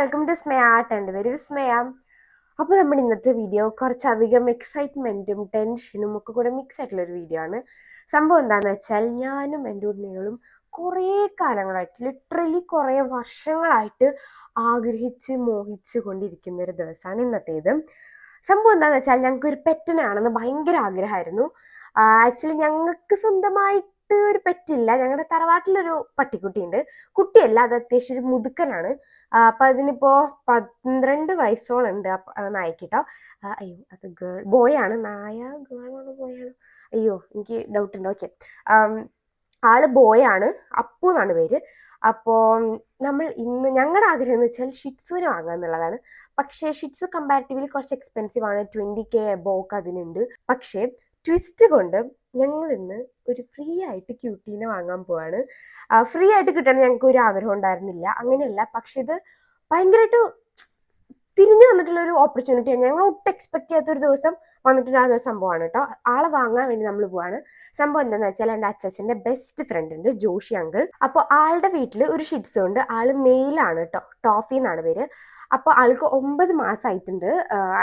Welcome to Smaya art and very Smaya. അപ്പോൾ നമ്മുടെ ഇന്നത്തെ വീഡിയോ കുറച്ചധികം എക്സൈറ്റ്മെൻറ്റും ടെൻഷനും ഒക്കെ കൂടെ മിക്സ് ആയിട്ടുള്ളൊരു വീഡിയോ ആണ്. സംഭവം എന്താണെന്ന് വെച്ചാൽ ഞാനും എൻ്റെ ഉണ്ണികളും കുറേ കാലങ്ങളായിട്ട് ലിറ്ററലി കുറേ വർഷങ്ങളായിട്ട് ആഗ്രഹിച്ച് മോഹിച്ച് കൊണ്ടിരിക്കുന്ന ഒരു ദിവസമാണ് ഇന്നത്തേത്. സംഭവം എന്താണെന്ന് വെച്ചാൽ ഞങ്ങൾക്കൊരു പെറ്റിനാണെന്ന് ഭയങ്കര ആഗ്രഹമായിരുന്നു. ആക്ച്വലി ഞങ്ങൾക്ക് സ്വന്തമായിട്ട് ഒരു പെറ്റില്ല. ഞങ്ങളുടെ തറവാട്ടിലൊരു പട്ടിക്കുട്ടിയുണ്ട്. കുട്ടിയല്ല, അത് അത്യാവശ്യം ഒരു മുതുക്കനാണ്. അപ്പൊ അതിനിപ്പോ 12 വയസ്സോളം ഉണ്ട് നായക്കിട്ടോ. അയ്യോ, അത് ബോയ് ആണ്. നായ ഗേളാണോ ബോയാണോ? അയ്യോ, എനിക്ക് ഡൗട്ട് ഉണ്ട്. ഓക്കെ, ആള് ബോയ് ആണ്. അപ്പു എന്നാണ് പേര്. അപ്പോൾ നമ്മൾ ഇന്ന് ഞങ്ങളുടെ ആഗ്രഹം എന്ന് വെച്ചാൽ ഷിറ്റ്സുവിനെ വാങ്ങുക എന്നുള്ളതാണ്. പക്ഷേ ഷിറ്റ്സു കമ്പാരിറ്റീവ്ലി കുറച്ച് എക്സ്പെൻസീവ് ആണ്. 20K എബോക്ക് അതിനുണ്ട്. പക്ഷേ ട്വിസ്റ്റ് കൊണ്ട് ഞങ്ങൾ ഇന്ന് ഒരു ഫ്രീ ആയിട്ട് ക്യൂട്ടീനെ വാങ്ങാൻ പോവാണ്. ഫ്രീ ആയിട്ട് കിട്ടണം ഞങ്ങൾക്ക് ഒരു ആഗ്രഹം ഉണ്ടായിരുന്നില്ല, അങ്ങനെയല്ല. പക്ഷെ ഇത് ഭയങ്കരമായിട്ട് തിരിഞ്ഞു വന്നിട്ടുള്ള ഒരു ഓപ്പർച്യൂണിറ്റിയാണ്. ഞങ്ങൾ ഒട്ടും എക്സ്പെക്ട് ചെയ്യാത്തൊരു ദിവസം വന്നിട്ടുണ്ടാകുന്ന ഒരു സംഭവമാണ് കേട്ടോ. ആളെ വാങ്ങാൻ വേണ്ടി നമ്മൾ പോവാണ്. സംഭവം എന്താണെന്ന് വെച്ചാൽ എൻ്റെ അച്ഛൻ്റെ ബെസ്റ്റ് ഫ്രണ്ട് ഉണ്ട്, ജോഷി അങ്കിൾ. അപ്പോൾ ആളുടെ വീട്ടിൽ ഒരു ഷിറ്റ്സു ഉണ്ട്. ആള് മെയിലാണ് കേട്ടോ, ടോഫി എന്നാണ് പേര്. അപ്പോൾ ആൾക്ക് 9 മാസമായിട്ടുണ്ട്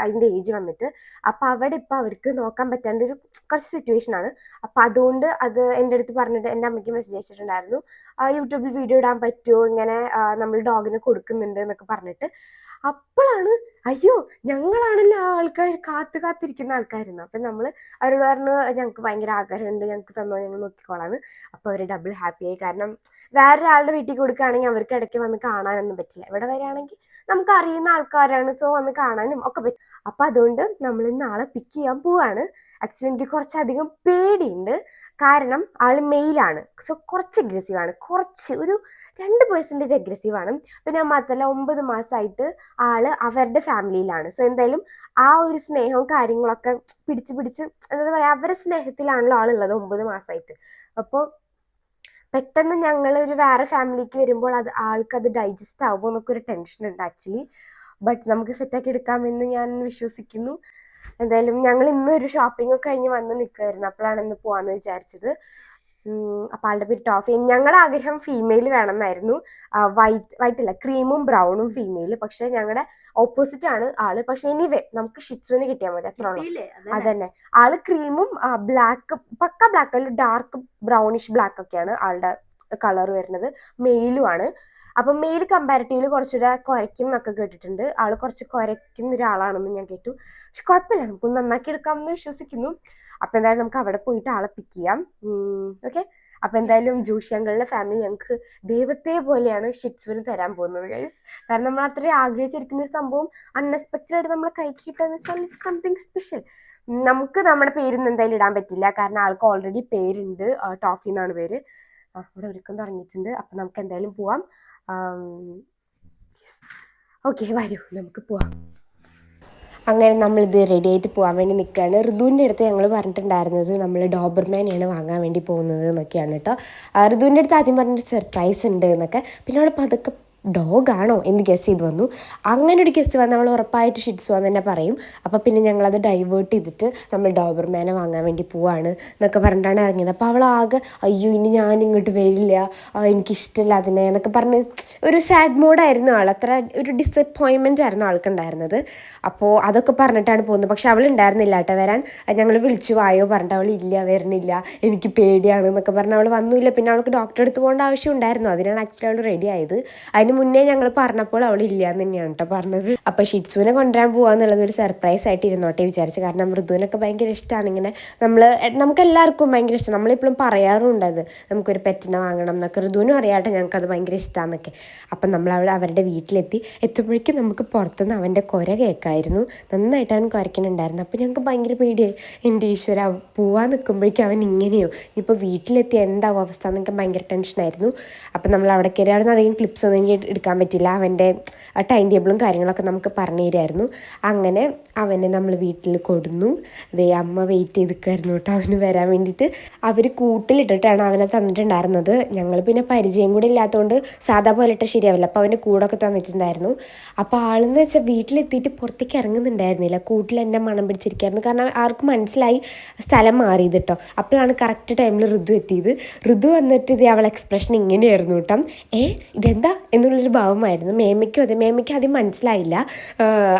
അതിൻ്റെ ഏജ് വന്നിട്ട്. അപ്പോൾ അവിടെ ഇപ്പോൾ അവർക്ക് നോക്കാൻ പറ്റാണ്ട് ഒരു കുറച്ച് സിറ്റുവേഷൻ ആണ്. അപ്പോൾ അതുകൊണ്ട് അത് എൻ്റെ അടുത്ത് പറഞ്ഞിട്ട് എൻ്റെ അമ്മയ്ക്ക് മെസ്സേജ് അയച്ചിട്ടുണ്ടായിരുന്നു, യൂട്യൂബിൽ വീഡിയോ ഇടാൻ പറ്റുമോ, ഇങ്ങനെ നമ്മൾ ഡോഗിനെ കൊടുക്കുന്നുണ്ട് എന്നൊക്കെ പറഞ്ഞിട്ട്. അപ്പോഴാണ് അയ്യോ, ഞങ്ങളാണല്ലോ ആ ആൾക്കാർ കാത്തിരിക്കുന്ന ആൾക്കാരുന്നു. അപ്പം നമ്മൾ അവരോട് പറഞ്ഞു ഞങ്ങൾക്ക് ഭയങ്കര ആഗ്രഹമുണ്ട്, ഞങ്ങൾക്ക് തന്നോ, ഞങ്ങൾ നോക്കിക്കോളാന്ന്. അപ്പോൾ അവർ ഡബിൾ ഹാപ്പിയായി. കാരണം വേറൊരാളുടെ വീട്ടിൽ കൊടുക്കുകയാണെങ്കിൽ അവർക്ക് ഇടയ്ക്ക് വന്ന് കാണാനൊന്നും പറ്റില്ല. ഇവിടെ വരികയാണെങ്കിൽ നമുക്ക് അറിയുന്ന ആൾക്കാരാണ്, സോ വന്ന് കാണാനും ഒക്കെ പറ്റും. അപ്പം അതുകൊണ്ട് നമ്മൾ നാളെ പിക്ക് ചെയ്യാൻ പോവാണ്. ആക്ച്വലി എനിക്ക് കുറച്ചധികം പേടിയുണ്ട്, കാരണം ആള് മെയിലാണ്. സോ കുറച്ച് അഗ്രസീവാണ്, കുറച്ച് ഒരു 2% അഗ്രസീവാണ്. പിന്നെ മാത്രമല്ല 9 മാസമായിട്ട് ആള് അവരുടെ ഫാമിലിയിലാണ്. സോ എന്തായാലും ആ ഒരു സ്നേഹവും കാര്യങ്ങളൊക്കെ പിടിച്ച് എന്താ പറയുക, അവരുടെ സ്നേഹത്തിലാണല്ലോ ആളുള്ളത് 9 മാസമായിട്ട്. അപ്പോൾ പെട്ടെന്ന് ഞങ്ങൾ ഒരു വേറെ ഫാമിലിക്ക് വരുമ്പോൾ ആൾക്കത് ഡൈജസ്റ്റ് ആവുമോ എന്നൊക്കെ ഒരു ടെൻഷൻ ഉണ്ട് ആക്ച്വലി. ബട്ട് നമുക്ക് സെറ്റാക്കി എടുക്കാമെന്ന് ഞാൻ വിശ്വസിക്കുന്നു. എന്തായാലും ഞങ്ങൾ ഇന്ന് ഒരു ഷോപ്പിംഗ് ഒക്കെ കഴിഞ്ഞ് വന്ന് നിൽക്കുമായിരുന്നു. അപ്പോഴാണ് ഇന്ന് പോവാന്ന് വിചാരിച്ചത്. അപ്പോൾ ആളുടെ പേര് ടോഫി. ഞങ്ങളുടെ ആഗ്രഹം ഫീമെയിൽ വേണമെന്നായിരുന്നു. വൈറ്റ് അല്ല, ക്രീമും ബ്രൗണും ഫീമെയിൽ. പക്ഷെ ഞങ്ങളുടെ ഓപ്പോസിറ്റ് ആണ് ആള്. പക്ഷെ എനിവേ നമുക്ക് ഷിറ്റ്സുവിന് കിട്ടിയാൽ മതി, അത്ര ഉള്ളൂ. അതന്നെ, ആള് ക്രീമും ബ്ലാക്ക്, പക്ക ബ്ലാക്ക് അല്ല, ഡാർക്ക് ബ്രൗണിഷ് ബ്ലാക്ക് ഒക്കെയാണ് ആളുടെ കളർ വരുന്നത്. മെയിലുമാണ്. അപ്പം മെയിൽ കമ്പാരിറ്റീവ്ലി കുറച്ചുകൂടെ കുരയ്ക്കും എന്നൊക്കെ കേട്ടിട്ടുണ്ട്. ആള് കുറച്ച് കുരയ്ക്കുന്ന ഒരാളാണെന്ന് ഞാൻ കേട്ടു. പക്ഷെ കുഴപ്പമില്ല, നമുക്ക് നന്നാക്കി എടുക്കാമെന്ന് വിശ്വസിക്കുന്നു. അപ്പൊ എന്തായാലും നമുക്ക് അവിടെ പോയിട്ട് ആളെ പിക്ക് ചെയ്യാം. ഓക്കെ. അപ്പൊ എന്തായാലും ജോഷി അങ്കിളിന്റെ ഫാമിലി ഞങ്ങൾക്ക് ദൈവത്തെ പോലെയാണ് ഷിറ്റ്സുവിന് തരാൻ പോകുന്നത് ഗൈസ്. കാരണം നമ്മൾ അത്രയും ആഗ്രഹിച്ചിരിക്കുന്ന ഒരു സംഭവം അൺഎക്സ്പെക്റ്റഡ് ആയിട്ട് നമ്മളെ കൈക്ക് കിട്ടുക വെച്ചാൽ സംതിങ് സ്പെഷ്യൽ. നമുക്ക് നമ്മുടെ പേരൊന്നും എന്തായാലും ഇടാൻ പറ്റില്ല, കാരണം ആൾക്ക് ഓൾറെഡി പേരുണ്ട്, ടോഫി എന്നാണ് പേര്. അവിടെ ഒരുക്കം തുടങ്ങിയിട്ടുണ്ട്. അപ്പൊ നമുക്ക് എന്തായാലും പോവാം. ഓക്കെ, വരൂ, നമുക്ക് പോവാം. അങ്ങനെ നമ്മളിത് റെഡി ആയിട്ട് പോകാൻ വേണ്ടി നിൽക്കുകയാണ്. ഋതുവിൻ്റെ അടുത്ത് ഞങ്ങൾ പറഞ്ഞിട്ടുണ്ടായിരുന്നത് നമ്മൾ ഡോബർമാനെയാണ് വാങ്ങാൻ വേണ്ടി പോകുന്നത് എന്നൊക്കെയാണ് കേട്ടോ. ഋതുവിൻ്റെ അടുത്ത് ആദ്യം പറഞ്ഞിട്ട് സർപ്രൈസ് ഉണ്ട് എന്നൊക്കെ. പിന്നെ അവിടെ പതുക്കെ ഡോഗാണോ എന്ന് ഗസ് ചെയ്ത് വന്നു. അങ്ങനെ ഒരു ഗസ് വന്ന് നമ്മൾ ഉറപ്പായിട്ട് ഷിറ്റ്സു എന്ന് തന്നെ പറയും. അപ്പോൾ പിന്നെ ഞങ്ങളത് ഡൈവേർട്ട് ചെയ്തിട്ട് നമ്മൾ ഡോബർമാനെ വാങ്ങാൻ വേണ്ടി പോവാണ് എന്നൊക്കെ പറഞ്ഞിട്ടാണ് ഇറങ്ങിയത്. അപ്പോൾ അവളാകെ അയ്യോ ഇനി ഞാൻ ഇങ്ങോട്ട് വരില്ല, എനിക്കിഷ്ടമില്ല അതിനെ എന്നൊക്കെ പറഞ്ഞ് ഒരു സാഡ് മോഡായിരുന്നു ആൾ. അത്ര ഒരു ഡിസപ്പോയിൻമെൻ്റ് ആയിരുന്നു ആൾക്കുണ്ടായിരുന്നത്. അപ്പോൾ അതൊക്കെ പറഞ്ഞിട്ടാണ് പോകുന്നത്. പക്ഷെ അവൾ ഉണ്ടായിരുന്നില്ല കേട്ടോ വരാൻ. ഞങ്ങൾ വിളിച്ചു വായോ പറഞ്ഞിട്ട് അവൾ ഇല്ല, വരുന്നില്ല, എനിക്ക് പേടിയാണ് എന്നൊക്കെ പറഞ്ഞ് അവൾ വന്നില്ല. പിന്നെ അവൾക്ക് ഡോക്ടറെ അടുത്ത് പോകേണ്ട ആവശ്യം ഉണ്ടായിരുന്നു, അതിനാണ് ആക്ച്വലി അവൾ റെഡി ആയത്. അതിന് മുന്നേ ഞങ്ങൾ പറഞ്ഞപ്പോൾ അവൾ ഇല്ല എന്ന് തന്നെയാണ് കേട്ടോ പറഞ്ഞത്. അപ്പോൾ ഷിറ്റ്സുവിനെ കൊണ്ടുവരാൻ പോകാന്നുള്ളത് ഒരു സർപ്രൈസ് ആയിട്ട് ഇരുന്നോട്ടെ വിചാരിച്ചു. കാരണം മൃദുവിനൊക്കെ ഭയങ്കര ഇഷ്ടമാണ് ഇങ്ങനെ. നമുക്ക് എല്ലാവർക്കും ഭയങ്കര ഇഷ്ടം. നമ്മളിപ്പോഴും പറയാറുണ്ട് അത്, നമുക്കൊരു പെറ്റിനെ വാങ്ങണം എന്നൊക്കെ. ഋതുവിനും അറിയാട്ടെ ഞങ്ങൾക്കത് ഭയങ്കര ഇഷ്ടമാണെന്നൊക്കെ. അപ്പം നമ്മൾ അവരുടെ എത്തുമ്പോഴേക്കും നമുക്ക് പുറത്തുനിന്ന് അവൻ്റെ കുര കേൾക്കായിരുന്നു. നന്നായിട്ട് അവൻ കുരയ്ക്കുന്നുണ്ടായിരുന്നു. അപ്പോൾ ഞങ്ങൾക്ക് ഭയങ്കര പേടിയായി. എൻ്റെ ഈശ്വര, പോവാൻ നിൽക്കുമ്പോഴേക്കും അവൻ ഇങ്ങനെയോ, ഇപ്പോൾ വീട്ടിലെത്തി എന്താവും അവസ്ഥ എന്നൊക്കെ ഭയങ്കര ടെൻഷനായിരുന്നു. അപ്പം നമ്മൾ അവിടെ കയറി അവിടെ നിന്ന് അധികം ക്ലിപ്സ് ഒന്നും എനിക്ക് എടുക്കാൻ പറ്റില്ല. അവൻ്റെ ടൈം ടേബിളും കാര്യങ്ങളൊക്കെ നമുക്ക് പറഞ്ഞു തരുമായിരുന്നു. അങ്ങനെ അവനെ നമ്മൾ വീട്ടിൽ കൊടുന്നു. അതേ അമ്മ വെയിറ്റ് ചെയ്ത് നിൽക്കുമായിരുന്നു കേട്ടോ അവന് വരാൻ വേണ്ടിയിട്ട്. അവർ കൂട്ടിലിട്ടിട്ടാണ് അവനെ തന്നിട്ടുണ്ടായിരുന്നത്. ഞങ്ങൾ പിന്നെ പരിചയം കൂടെ ഇല്ലാത്തതുകൊണ്ട് സാധാ പോലെ ഇട്ട് ശരിയാവില്ല. അപ്പോൾ അവൻ്റെ കൂടൊക്കെ തന്നിട്ടുണ്ടായിരുന്നു. അപ്പോൾ ആളെന്ന് വെച്ചാൽ വീട്ടിലെത്തിയിട്ട് പുറത്തേക്ക് ഇറങ്ങുന്നുണ്ടായിരുന്നില്ല. കൂട്ടിൽ എന്നെ മണം പിടിച്ചിരിക്കുകയായിരുന്നു. കാരണം ആർക്കും മനസ്സിലായി സ്ഥലം മാറിയത് കേട്ടോ. അപ്പോഴാണ് കറക്റ്റ് ടൈമിൽ ഋതു എത്തിയത്. ഋതു വന്നിട്ട് ഇത് അവളെ എക്സ്പ്രഷൻ ഇങ്ങനെയായിരുന്നു കേട്ടോ. ഇതെന്താ എന്ന് എന്നുള്ളൊരു ഭാവമായിരുന്നു. മേമയ്ക്കും അതെ, മേമയ്ക്ക് ആദ്യം മനസ്സിലായില്ല.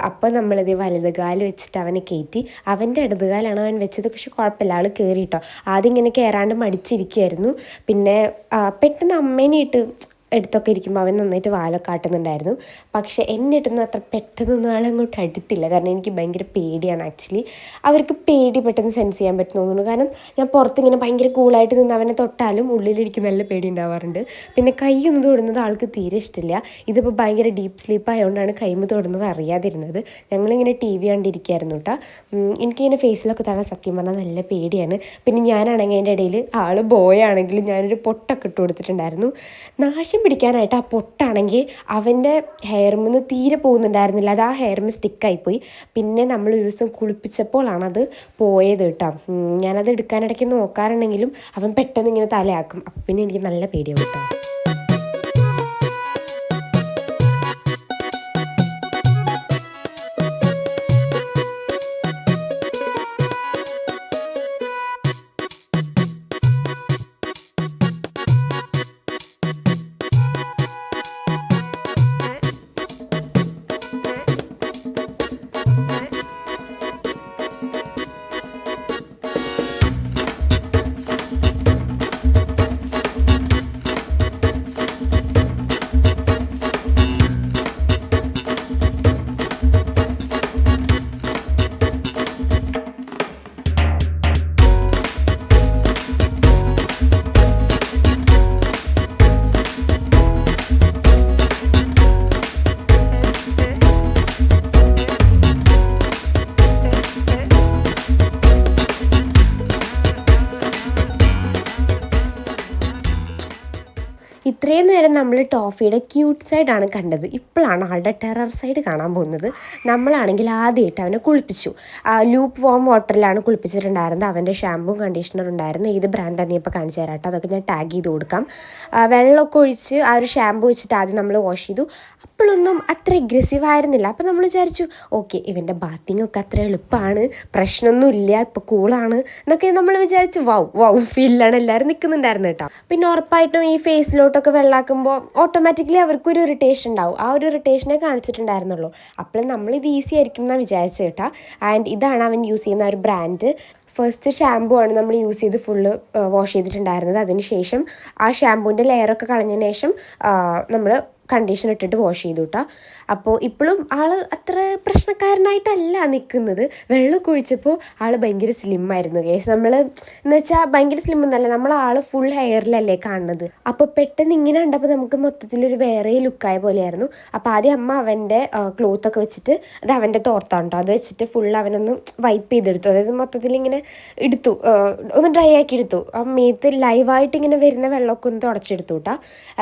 അപ്പോൾ നമ്മളിത് വലതുകാല് വെച്ചിട്ട് അവനെ കയറ്റി. അവൻ്റെ ഇടതുകാലാണ് അവൻ വെച്ചത്. പക്ഷെ കുഴപ്പമില്ല, ആൾ കയറി കേട്ടോ. ആദ്യം ഇങ്ങനെ കയറാണ്ട് മടിച്ചിരിക്കുമായിരുന്നു. പിന്നെ പെട്ടെന്ന് അമ്മേനെയിട്ട് എടുത്തൊക്കെ ഇരിക്കുമ്പോൾ അവൻ നന്നായിട്ട് വാലൊക്കെ ആട്ടുന്നുണ്ടായിരുന്നു. പക്ഷേ എന്നിട്ടൊന്നും അത്ര പെട്ടെന്നൊന്നും ആളങ്ങോട്ട് അടുത്തില്ല. കാരണം എനിക്ക് ഭയങ്കര പേടിയാണ് ആക്ച്വലി. അവർക്ക് പേടി പെട്ടെന്ന് സെൻസ് ചെയ്യാൻ പറ്റുന്നു തോന്നുന്നു. കാരണം ഞാൻ പുറത്തിങ്ങനെ ഭയങ്കര കൂളായിട്ട് നിന്ന് അവനെ തൊട്ടാലും ഉള്ളിലെനിക്ക് നല്ല പേടി ഉണ്ടാവാറുണ്ട്. പിന്നെ കൈയൊന്നും തൊടുന്നത് ആൾക്ക് തീരെ ഇഷ്ടമില്ല. ഇതിപ്പോൾ ഭയങ്കര ഡീപ്പ് സ്ലീപ്പ് ആയതുകൊണ്ടാണ് കൈമ തൊടുന്നത് അറിയാതിരുന്നത്. ഞങ്ങളിങ്ങനെ TV കണ്ടിരിക്കുകയായിരുന്നു കേട്ടോ. എനിക്കിങ്ങനെ ഫേസിലൊക്കെ തൊടാൻ സത്യം പറഞ്ഞാൽ നല്ല പേടിയാണ്. പിന്നെ ഞാനാണെങ്കിൽ അതിൻ്റെ ഇടയിൽ ആൾ ബോയ് ആണെങ്കിലും ഞാനൊരു പൊട്ടൊക്കെ ഇട്ട് കൊടുത്തിട്ടുണ്ടായിരുന്നു. നാശം പിടിക്കാനായിട്ട് ആ പൊട്ടാണെങ്കിൽ അവൻ്റെ ഹെയർമെന്ന് തീരെ പോകുന്നുണ്ടായിരുന്നില്ല. അത് ആ ഹെയർമ സ്റ്റിക്കായിപ്പോയി. പിന്നെ നമ്മൾ ഒരു ദിവസം കുളിപ്പിച്ചപ്പോഴാണത് പോയത് കേട്ടോ. ഞാനത് എടുക്കാനിടയ്ക്ക് നോക്കാറുണ്ടെങ്കിലും അവൻ പെട്ടെന്ന് ഇങ്ങനെ തലയാക്കും. അപ്പം പിന്നെ എനിക്ക് നല്ല പേടിയാവും കേട്ടോ. ഇത്രയും നേരം നമ്മൾ ടോഫിയുടെ ക്യൂട്ട് സൈഡാണ് കണ്ടത്. ഇപ്പോഴാണ് ആളുടെ ടെറർ സൈഡ് കാണാൻ പോകുന്നത്. നമ്മളാണെങ്കിൽ ആദ്യമായിട്ട് അവനെ കുളിപ്പിച്ചു. ലൂപ്പ് വാം വാട്ടറിലാണ് കുളിപ്പിച്ചിട്ടുണ്ടായിരുന്നത്. അവൻ്റെ ഷാമ്പും കണ്ടീഷണർ ഉണ്ടായിരുന്നു. ഏത് ബ്രാൻഡാണ് നീ ഇപ്പോൾ കാണിച്ചു തരാം കേട്ടോ. അതൊക്കെ ഞാൻ ടാഗ് ചെയ്ത് കൊടുക്കാം. വെള്ളമൊക്കെ ഒഴിച്ച് ആ ഒരു ഷാമ്പു വെച്ചിട്ട് ആദ്യം നമ്മൾ വാഷ് ചെയ്തു. അപ്പോഴൊന്നും അത്ര അഗ്രസീവ് ആയിരുന്നില്ല. അപ്പോൾ നമ്മൾ വിചാരിച്ചു ഓക്കെ ഇവൻ്റെ ബാത്തിങ് ഒക്കെ അത്ര എളുപ്പമാണ്, പ്രശ്നമൊന്നുമില്ല, ഇപ്പോൾ കൂളാണ് എന്നൊക്കെ നമ്മൾ വിചാരിച്ചു. വൗ ഫീലാണ് എല്ലാവരും നിൽക്കുന്നുണ്ടായിരുന്നു കേട്ടോ. പിന്നെ ഉറപ്പായിട്ടും ഈ ഫേസിലോട്ടൊക്കെ വെള്ളാക്കുമ്പോൾ ഓട്ടോമാറ്റിക്കലി അവർക്കൊരു ഇറിറ്റേഷൻ ഉണ്ടാവും. ആ ഒരു ഇറിറ്റേഷനെ കാണിച്ചിട്ടുണ്ടായിരുന്നുള്ളൂ. അപ്പോൾ നമ്മളിത് ഈസി ആയിരിക്കും എന്നാണ് വിചാരിച്ചത് കേട്ടോ. ആൻഡ് ഇതാണ് അവൻ യൂസ് ചെയ്യുന്ന ഒരു ബ്രാൻഡ്. ഫസ്റ്റ് ഷാമ്പു ആണ് നമ്മൾ യൂസ് ചെയ്ത് ഫുള്ള് വാഷ് ചെയ്തിട്ടുണ്ടായിരുന്നത്. അതിന് ശേഷം ആ ഷാമ്പൂവിൻ്റെ ലെയറൊക്കെ കളഞ്ഞതിന് ശേഷം നമ്മൾ കണ്ടീഷണർ ഇട്ടിട്ട് വാഷ് ചെയ്തു കേട്ടോ. അപ്പോൾ ഇപ്പോഴും ആൾ അത്ര പ്രശ്നക്കാരനായിട്ടല്ല നിൽക്കുന്നത്. വെള്ളമൊക്കെ ഒഴിച്ചപ്പോൾ ആൾ ഭയങ്കര സ്ലിമ്മായിരുന്നു കേസ്. നമ്മൾ എന്ന് വെച്ചാൽ ഭയങ്കര സ്ലിം എന്നല്ല, നമ്മൾ ആൾ ഫുൾ ഹെയറിലല്ലേ കാണുന്നത്. അപ്പോൾ പെട്ടെന്ന് ഇങ്ങനെ കണ്ടപ്പോൾ നമുക്ക് മൊത്തത്തിലൊരു വേറെ ലുക്കായ പോലെയായിരുന്നു. അപ്പോൾ ആദ്യം അമ്മ അവൻ്റെ ക്ലോത്തൊക്കെ വെച്ചിട്ട്, അത് അവൻ്റെ തോർത്താണ് കേട്ടോ, അത് വെച്ചിട്ട് ഫുൾ അവനൊന്ന് വൈപ്പ് ചെയ്തെടുത്തു. അതായത് മൊത്തത്തിൽ ഇങ്ങനെ എടുത്തു, ഒന്ന് ഡ്രൈ ആക്കി എടുത്തു. ആ മേത്ത് ലൈവായിട്ട് ഇങ്ങനെ വരുന്ന വെള്ളമൊക്കെ ഒന്ന് തുടച്ചെടുത്തു കേട്ടോ.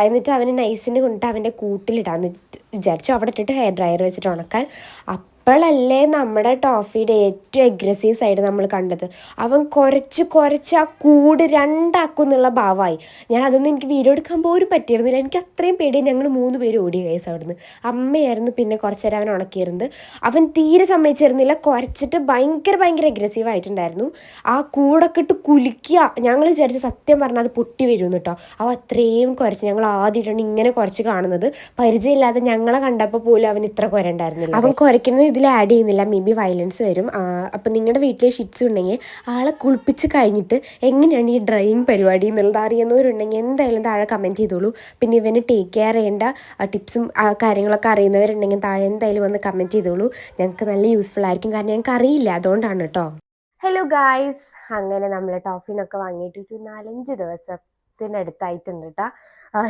എന്നിട്ട് അവന് നൈസിന് കൊണ്ടിട്ട് അവൻ്റെ കൂട്ടിലിടാന്ന് വിചാരിച്ചു. അവിടെ ഇട്ടിട്ട് ഹെയർ ഡ്രയർ വെച്ചിട്ട് ഉണക്കാൻ. അപ്പോഴല്ലേ നമ്മുടെ ടോഫിയുടെ ഏറ്റവും അഗ്രസീവ് സൈഡ് നമ്മൾ കണ്ടത്. അവൻ കുറച്ച് ആ കൂട് രണ്ടാക്കും എന്നുള്ള ഭാവമായി. ഞാൻ അതൊന്നും എനിക്ക് വീഡിയോ എടുക്കാൻ പോലും പറ്റിയിരുന്നില്ല. എനിക്ക് അത്രയും പേടി. ഞങ്ങൾ 3 പേര് ഓടിയ കേസ് അവിടുന്ന്. അമ്മയായിരുന്നു പിന്നെ കുറച്ച് നേരം അവൻ ഉണക്കിയിരുന്നത്. അവൻ തീരെ സമ്മതിച്ചിരുന്നില്ല. കുറച്ചിട്ട് ഭയങ്കര അഗ്രസീവ് ആയിട്ടുണ്ടായിരുന്നു. ആ കൂടൊക്കെ ഇട്ട് കുലുക്കുക. ഞങ്ങൾ വിചാരിച്ച് സത്യം പറഞ്ഞാൽ അത് പൊട്ടി വരുമെന്ന് കേട്ടോ. അവ അത്രയും കുറച്ച്. ഞങ്ങൾ ആദ്യമായിട്ടാണ് ഇങ്ങനെ കുറച്ച് കാണുന്നത്. പരിചയമില്ലാതെ ഞങ്ങളെ കണ്ടപ്പോൾ പോലും അവൻ ഇത്ര കുരണ്ടായിരുന്നില്ല. അവൻ കുരയ്ക്കുന്നത് ഇതിൽ ആഡ് ചെയ്യുന്നില്ല, മേ ബി വയലൻസ് വരും. അപ്പം നിങ്ങളുടെ വീട്ടിൽ ഷിറ്റ്സ് ഉണ്ടെങ്കിൽ ആളെ കുളിപ്പിച്ച് കഴിഞ്ഞിട്ട് എങ്ങനെയാണ് ഈ ഡ്രൈയിങ് പരിപാടി എന്നുള്ളത് അറിയുന്നവരുണ്ടെങ്കിൽ എന്തായാലും താഴെ കമൻറ്റ് ചെയ്തോളൂ. പിന്നെ ഇവന് ടേക്ക് കെയർ ചെയ്യേണ്ട ടിപ്സും കാര്യങ്ങളൊക്കെ അറിയുന്നവരുണ്ടെങ്കിൽ താഴെ എന്തായാലും വന്ന് കമൻറ്റ് ചെയ്തോളൂ. ഞങ്ങൾക്ക് നല്ല യൂസ്ഫുൾ ആയിരിക്കും. കാരണം ഞങ്ങൾക്ക് അറിയില്ല, അതുകൊണ്ടാണ് കേട്ടോ. ഹലോ ഗായ്സ്, അങ്ങനെ നമ്മൾ ടോഫിനൊക്കെ വാങ്ങിയിട്ട് ഒരു 4-5 ദിവസത്തിനടുത്തായിട്ടുണ്ട് കേട്ടോ.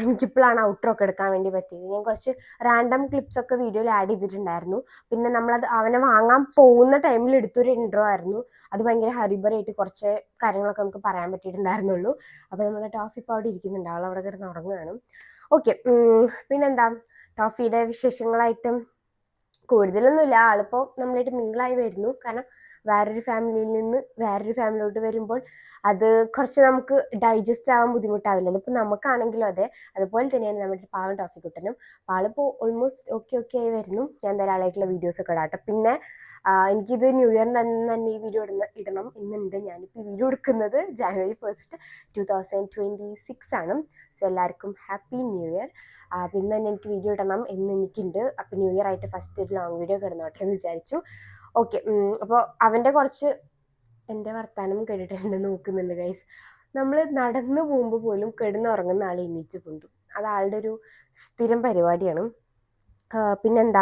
എനിക്കിപ്പോഴാണ് ഔട്ട്രോ ഒക്കെ എടുക്കാൻ വേണ്ടി പറ്റിയത്. ഞാൻ കുറച്ച് റാൻഡം ക്ലിപ്സ് ഒക്കെ വീഡിയോയിൽ ആഡ് ചെയ്തിട്ടുണ്ടായിരുന്നു. പിന്നെ നമ്മളത് അവനെ വാങ്ങാൻ പോകുന്ന ടൈമിൽ എടുത്തൊരു ഇൻട്രോ ആയിരുന്നു. അത് ഭയങ്കര ഹരിബറായിട്ട് കുറച്ച് കാര്യങ്ങളൊക്കെ നമുക്ക് പറയാൻ പറ്റിയിട്ടുണ്ടായിരുന്നുള്ളൂ. അപ്പോൾ നമ്മുടെ ടോഫി ഇപ്പോൾ അവിടെ ഇരിക്കുന്നുണ്ട്. അവൾ അവിടെ കിടന്ന് ഉറങ്ങുകയാണ്. ഓക്കെ, പിന്നെന്താ ടോഫിയുടെ വിശേഷങ്ങളായിട്ടും കൂടുതലൊന്നുമില്ല. ആളിപ്പോൾ നമ്മളായിട്ട് മിങ്കിളായി വരുന്നു. കാരണം വേറൊരു ഫാമിലിയിൽ നിന്ന് വേറൊരു ഫാമിലിയിലോട്ട് വരുമ്പോൾ അത് കുറച്ച് നമുക്ക് ഡൈജസ്റ്റ് ആവാൻ ബുദ്ധിമുട്ടാവില്ല. അതിപ്പോൾ നമുക്കാണെങ്കിലും അതെ. അതുപോലെ തന്നെയാണ് നമ്മുടെ പാവം ടോഫിക്കുട്ടനും. ആളിപ്പോൾ ഓൾമോസ്റ്റ് ഓക്കെ ആയി വരുന്നു. ഞാൻ എന്തായാലും ആളായിട്ടുള്ള വീഡിയോസൊക്കെ ഇടാം. പിന്നെ എനിക്കിത് ന്യൂ ഇയറിൻ്റെ അന്ന് തന്നെ ഈ വീഡിയോ ഇടണം എന്നുണ്ട്. ഞാനിപ്പോൾ ഈ വീഡിയോ എടുക്കുന്നത് January 1st 2026 ആണ്. സോ എല്ലാവർക്കും ഹാപ്പി ന്യൂ ഇയർ. പിന്നെ തന്നെ എനിക്ക് വീഡിയോ ഇടണം എന്ന് എനിക്കുണ്ട്. അപ്പോൾ ന്യൂ ഇയർ ആയിട്ട് ഫസ്റ്റ് ഒരു ലോങ് വീഡിയോ കിടന്നോട്ടെ എന്ന് വിചാരിച്ചു. ഓക്കെ, അപ്പോൾ അവൻ്റെ കുറച്ച് എൻ്റെ വർത്താനം കേട്ടിട്ടുണ്ട് നോക്കുന്നുണ്ട് ഗൈസ്. നമ്മൾ നടന്നു പോകുമ്പോൾ പോലും കിടന്നുറങ്ങുന്ന ആൾ എണീറ്റ് പൊന്തും. അത് ആളുടെ ഒരു സ്ഥിരം പരിപാടിയാണ്. പിന്നെന്താ,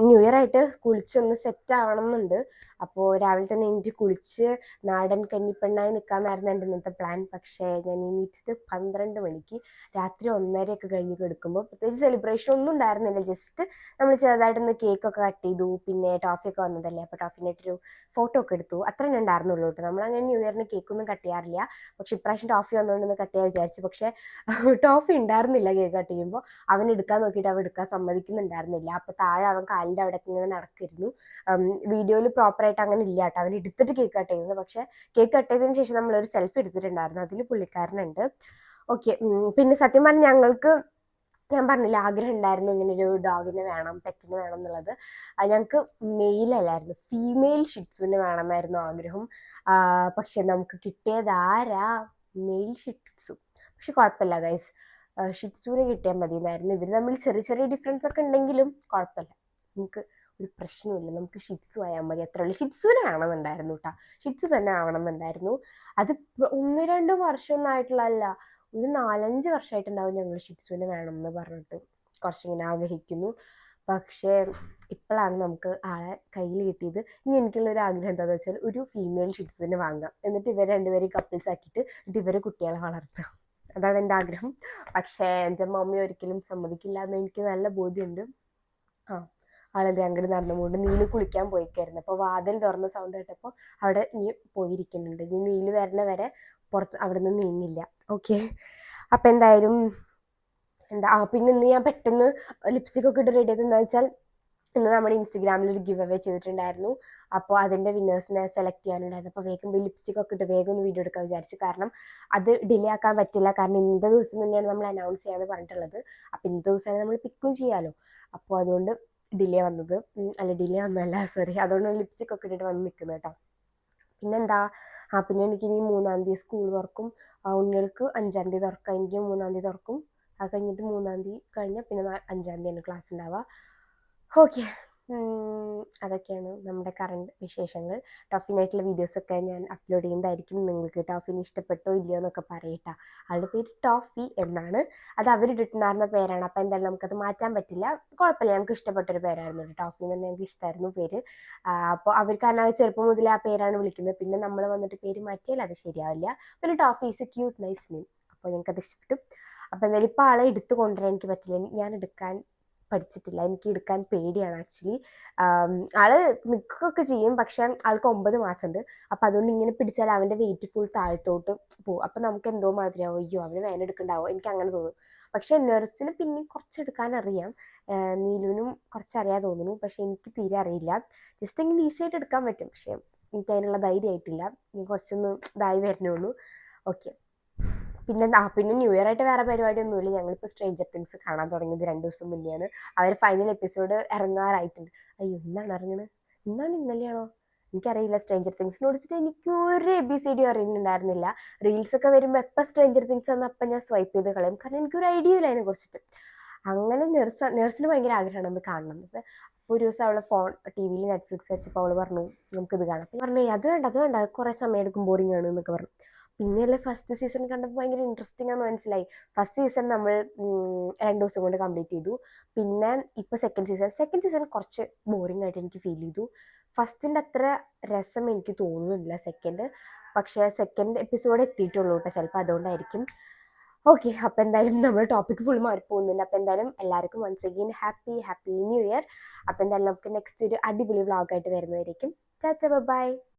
ന്യൂ ഇയർ ആയിട്ട് കുളിച്ചൊന്ന് സെറ്റ് ആവണം എന്നുണ്ട്. അപ്പോൾ രാവിലെ തന്നെ എനിക്ക് കുളിച്ച് നാടൻ കന്നിപ്പെണ്ണായി നിൽക്കാമെന്നായിരുന്നു എൻ്റെ ഇന്നത്തെ പ്ലാൻ. പക്ഷേ ഞാൻ എണീറ്റത് 12 മണിക്ക്, രാത്രി 1:30 കഴിഞ്ഞ് കിടക്കുമ്പോൾ. പ്രത്യേകിച്ച് സെലിബ്രേഷൻ ഒന്നും ഉണ്ടായിരുന്നില്ല. ജസ്റ്റ് നമ്മൾ ചെറുതായിട്ടൊന്ന് കേക്കൊക്കെ കട്ട് ചെയ്തു. പിന്നെ ടോഫിയൊക്കെ വന്നതല്ലേ, അപ്പോൾ ടോഫിനായിട്ടൊരു ഫോട്ടോ ഒക്കെ എടുത്തു. അത്ര തന്നെ ഉണ്ടായിരുന്നുള്ളൂ കേട്ടോ. നമ്മളങ്ങനെ ന്യൂ ഇയറിന് കേക്കൊന്നും കട്ട് ചെയ്യാറില്ല. പക്ഷെ ഇപ്രാവശ്യം ടോഫി വന്നുകൊണ്ടൊന്ന് കട്ട് ചെയ്യാൻ വിചാരിച്ചു. പക്ഷേ ടോഫി ഉണ്ടായിരുന്നില്ല കേക്ക് കട്ട് ചെയ്യുമ്പോൾ. അവൻ എടുക്കാൻ നോക്കിയിട്ട് അവൻ എടുക്കാൻ സമ്മതിക്കുന്നുണ്ടായിരുന്നില്ല. അപ്പോൾ താഴെ അവൻ കാലിൻ്റെ അവിടെ ഇങ്ങനെ നടക്കിരുന്നു. വീഡിയോയിൽ പ്രോപ്പറായിട്ട് അങ്ങനെ ഇല്ല കേട്ടോ. അവൻ എടുത്തിട്ട് കേക്ക് കട്ട് ചെയ്യുന്നത്. പക്ഷെ കേക്ക് കട്ട് ചെയ്തതിന് ശേഷം നമ്മളൊരു സെൽഫി എടുത്തിട്ടുണ്ടായിരുന്നു. അതിൽ പുള്ളിക്കാരനുണ്ട്. ഓക്കെ, പിന്നെ സത്യം പറഞ്ഞാൽ ഞങ്ങൾക്ക്, ഞാൻ പറഞ്ഞില്ല, ആഗ്രഹം ഉണ്ടായിരുന്നു ഇങ്ങനെ ഒരു ഡോഗിനെ വേണം, പെറ്റിനെ വേണം എന്നുള്ളത്. ഞങ്ങൾക്ക് മെയിലല്ലായിരുന്നു, ഫീമെയിൽ ഷിറ്റ്സുവിനെ വേണമായിരുന്നു ആഗ്രഹം. പക്ഷെ നമുക്ക് കിട്ടിയത് ആരാ? Male Shih Tzu. പക്ഷെ കുഴപ്പമില്ല ഗൈസ്, ഷിറ്റ്സുവിനെ കിട്ടിയാൽ മതി എന്നായിരുന്നു. ഇവർ തമ്മിൽ ചെറിയ ചെറിയ ഡിഫറൻസ് ഒക്കെ ഉണ്ടെങ്കിലും കുഴപ്പമില്ല, നമുക്ക് ഒരു പ്രശ്നമില്ല. നമുക്ക് ഷിറ്റ്സു ആയാൽ മതി, അത്രേ ഉള്ളൂ. ഷിറ്റ്സുവിനെ വേണമെന്നുണ്ടായിരുന്നു കേട്ടോ. ഷിറ്റ്സു തന്നെ ആവണമെന്നുണ്ടായിരുന്നു. അത് 1-2 വർഷമൊന്നും ആയിട്ടുള്ളതല്ല, ഒരു 4-5 വർഷമായിട്ടുണ്ടാവും ഞങ്ങൾ ഷിറ്റ്സുവിനെ വേണമെന്ന് പറഞ്ഞിട്ട് കുറച്ചിങ്ങനെ ആഗ്രഹിക്കുന്നു. പക്ഷേ ഇപ്പോഴാണ് നമുക്ക് ആളെ കയ്യിൽ കിട്ടിയത്. ഇനി എനിക്കുള്ളൊരു ആഗ്രഹം എന്താണെന്ന് വെച്ചാൽ ഒരു ഫീമെയിൽ ഷിറ്റ്സുവിനെ വാങ്ങാം. എന്നിട്ട് ഇവർ രണ്ടുപേരും കപ്പിൾസ് ആക്കിയിട്ട് എന്നിട്ട് ഇവരെ കുട്ടികളെ വളർത്താം. അതാണ് എൻ്റെ ആഗ്രഹം. പക്ഷേ എൻ്റെ മമ്മി ഒരിക്കലും സമ്മതിക്കില്ല എന്ന് എനിക്ക് നല്ല ബോധ്യമുണ്ട്. ആളത് അങ്ങോട്ട് നടന്നു പോയിട്ട് നീല് കുളിക്കാൻ പോയിക്കായിരുന്നു. അപ്പോൾ വാതിൽ തുറന്ന സൗണ്ട് കേട്ടപ്പോൾ അവിടെ നീ പോയിരിക്കുന്നുണ്ട്. ഇനി നീല് വരണ വരെ പുറത്ത് അവിടെ നിന്ന് നീങ്ങില്ല. ഓക്കെ, അപ്പം എന്തായാലും പിന്നെ ഇന്ന് ഞാൻ പെട്ടെന്ന് ലിപ്സ്റ്റിക് ഒക്കെ ഇട്ട് റെഡി ആയത് എന്താ വെച്ചാൽ, ഇന്ന് നമ്മുടെ ഇൻസ്റ്റഗ്രാമിൽ ഒരു ഗിവ് അവേ ചെയ്തിട്ടുണ്ടായിരുന്നു. അപ്പോൾ അതിൻ്റെ വിന്നേഴ്സിനെ സെലക്ട് ചെയ്യാനുണ്ടായിരുന്നു. അപ്പോൾ വേഗം ലിപ്സ്റ്റിക് ഒക്കെ ഇട്ട് വേഗം ഒന്ന് വീഡിയോ എടുക്കാൻ വിചാരിച്ചു. കാരണം അത് ഡിലേ ആക്കാൻ പറ്റില്ല. കാരണം ഇന്നത്തെ ദിവസം തന്നെയാണ് നമ്മൾ അനൗൺസ് ചെയ്യാമെന്ന് പറഞ്ഞിട്ടുള്ളത്. അപ്പോൾ ഇന്നത്തെ ദിവസമാണ് നമ്മൾ പിക്കും ചെയ്യാമല്ലോ. അപ്പോൾ അതുകൊണ്ട് ഡിലേ വന്നതല്ല, സോറി. അതുകൊണ്ട് ലിപ്സ്റ്റിക് ഒക്കെ ഇട്ടിട്ട് വന്ന് നിൽക്കുന്നത് കേട്ടോ. പിന്നെന്താ, പിന്നെ എനിക്കിനി 3-ാം തീയതി സ്കൂൾ തുറക്കും. ഉണ്ണികൾക്ക് 5-ാം തീയതി തുറക്കാം, എനിക്ക് 3-ാം തീയതി തുറക്കും. അത് കഴിഞ്ഞിട്ട് 3-ാം തീയതി കഴിഞ്ഞാൽ പിന്നെ 5-ാം തീയതിയാണ് ക്ലാസ് ഉണ്ടാവുക. ഓക്കെ, അതൊക്കെയാണ് നമ്മുടെ കറണ്ട് വിശേഷങ്ങൾ. ടോഫിനായിട്ടുള്ള വീഡിയോസൊക്കെ ഞാൻ അപ്ലോഡ് ചെയ്യുന്നതായിരിക്കും. നിങ്ങൾക്ക് ടോഫിനെ ഇഷ്ടപ്പെട്ടോ ഇല്ലയോ എന്നൊക്കെ പറയട്ടാ. ആളുടെ പേര് ടോഫി എന്നാണ്. അത് അവരിട്ടിട്ടുണ്ടായിരുന്ന പേരാണ്. അപ്പോൾ എന്തായാലും നമുക്കത് മാറ്റാൻ പറ്റില്ല. കുഴപ്പമില്ല, ഞങ്ങൾക്ക് ഇഷ്ടപ്പെട്ടൊരു പേരായിരുന്നു ടോഫി എന്ന് തന്നെ. ഞങ്ങൾക്ക് ഇഷ്ടമായിരുന്നു പേര്. അപ്പോൾ അവർക്ക് അവർ ചെറുപ്പം മുതലേ ആ പേരാണ് വിളിക്കുന്നത്. പിന്നെ നമ്മൾ വന്നിട്ട് പേര് മാറ്റിയാൽ അത് ശരിയാവില്ല. പിന്നെ toffee is A cute nice name. അപ്പോൾ ഞങ്ങൾക്കത് ഇഷ്ടപ്പെട്ടു. അപ്പോൾ എന്തായാലും ഇപ്പോൾ ആളെ എടുത്ത് കൊണ്ടുവരാൻ എനിക്ക് പറ്റില്ല. ഞാൻ എടുക്കാൻ പഠിച്ചിട്ടില്ല, എനിക്ക് എടുക്കാൻ പേടിയാണ് ആക്ച്വലി. ആള് നിൽക്കുകയൊക്കെ ചെയ്യും, പക്ഷെ ആൾക്ക് 9 മാസമുണ്ട്. അപ്പം അതുകൊണ്ട് ഇങ്ങനെ പിടിച്ചാൽ അവൻ്റെ വെയിറ്റ് ഫുൾ താഴത്തോട്ട് പോകും. അപ്പം നമുക്ക് എന്തോ മാതിരിയാവും, അയ്യോ അവന് വേന എടുക്കണ്ടാവോ, എനിക്ക് അങ്ങനെ തോന്നും. പക്ഷെ നഴ്സിന് പിന്നെ കുറച്ചെടുക്കാൻ അറിയാം. നീലുവിനും കുറച്ചറിയാൻ തോന്നുന്നു. പക്ഷെ എനിക്ക് തീരെ അറിയില്ല. ജസ്റ്റ് ഇങ്ങനെ ഈസി ആയിട്ട് എടുക്കാൻ പറ്റും. പക്ഷെ എനിക്ക് അതിനുള്ള ധൈര്യമായിട്ടില്ല. ഇനി കുറച്ചൊന്ന് ഇതായി വരുന്നുള്ളൂ. ഓക്കെ, പിന്നെ ന്യൂ ഇയർ ആയിട്ട് വേറെ പരിപാടിയൊന്നുമില്ല. ഞങ്ങളിപ്പോൾ സ്ട്രേഞ്ചർ തിങ്സ് കാണാൻ തുടങ്ങിയത് 2 ദിവസം മുന്നെയാണ്. അവർ ഫൈനൽ എപ്പിസോഡ് ഇറങ്ങാറായിട്ടുണ്ട്. അയ്യോ, ഇന്നാണ് ഇറങ്ങുന്നത്? ഇന്നലെയാണോ എനിക്കറിയില്ല. സ്ട്രേഞ്ചർ തിങ്സിനോട് വെച്ചിട്ട് എനിക്ക് ഒരു ABCD അറിയുന്നുണ്ടായിരുന്നില്ല. റീൽസൊക്കെ വരുമ്പോൾ എപ്പോൾ സ്ട്രേഞ്ചർ തിങ്സ് വന്നാൽ അപ്പം ഞാൻ സ്വൈപ്പ് ചെയ്ത് കളയും. കാരണം എനിക്കൊരു ഐഡിയ ഇല്ല അതിനെ കുറിച്ചിട്ട്. അങ്ങനെ നഴ്സിന് ഭയങ്കര ആഗ്രഹമാണ് അത് കാണണം. അപ്പോൾ ഒരു ദിവസം അവളെ TV-യിൽ നെറ്റ്ഫ്ലിക്സ് വെച്ചപ്പോൾ അവൾ പറഞ്ഞു നമുക്കിത് കാണാം. പറഞ്ഞു അത് വേണ്ട കുറേ സമയം എടുക്കും, ബോറിംഗ് ആണ് എന്നൊക്കെ പറഞ്ഞു. പിന്നെയല്ലേ ഫസ്റ്റ് സീസൺ കണ്ടപ്പോൾ ഭയങ്കര ഇൻട്രസ്റ്റിംഗ് ആണെന്ന് മനസ്സിലായി. ഫസ്റ്റ് സീസൺ നമ്മൾ 2 ദിവസം കൊണ്ട് കംപ്ലീറ്റ് ചെയ്തു. പിന്നെ ഇപ്പോൾ സെക്കൻഡ് സീസൺ കുറച്ച് ബോറിംഗ് ആയിട്ട് എനിക്ക് ഫീൽ ചെയ്തു. ഫസ്റ്റിൻ്റെ അത്ര രസം എനിക്ക് തോന്നുന്നില്ല സെക്കൻഡ്. പക്ഷേ സെക്കൻഡ് എപ്പിസോഡ് എത്തിയിട്ടുള്ളൂ കേട്ടോ, ചിലപ്പോൾ അതുകൊണ്ടായിരിക്കും. ഓക്കെ, അപ്പോൾ എന്തായാലും നമ്മൾ ടോപ്പിക്ക് ഫുൾ മാറിപ്പോകുന്നുണ്ട്. അപ്പോൾ എന്തായാലും എല്ലാവർക്കും once again happy new year. അപ്പോൾ എന്തായാലും നമുക്ക് നെക്സ്റ്റ് ഒരു അടിപൊളി വ്ളോഗായിട്ട് വരുന്നതായിരിക്കും. Tata, by.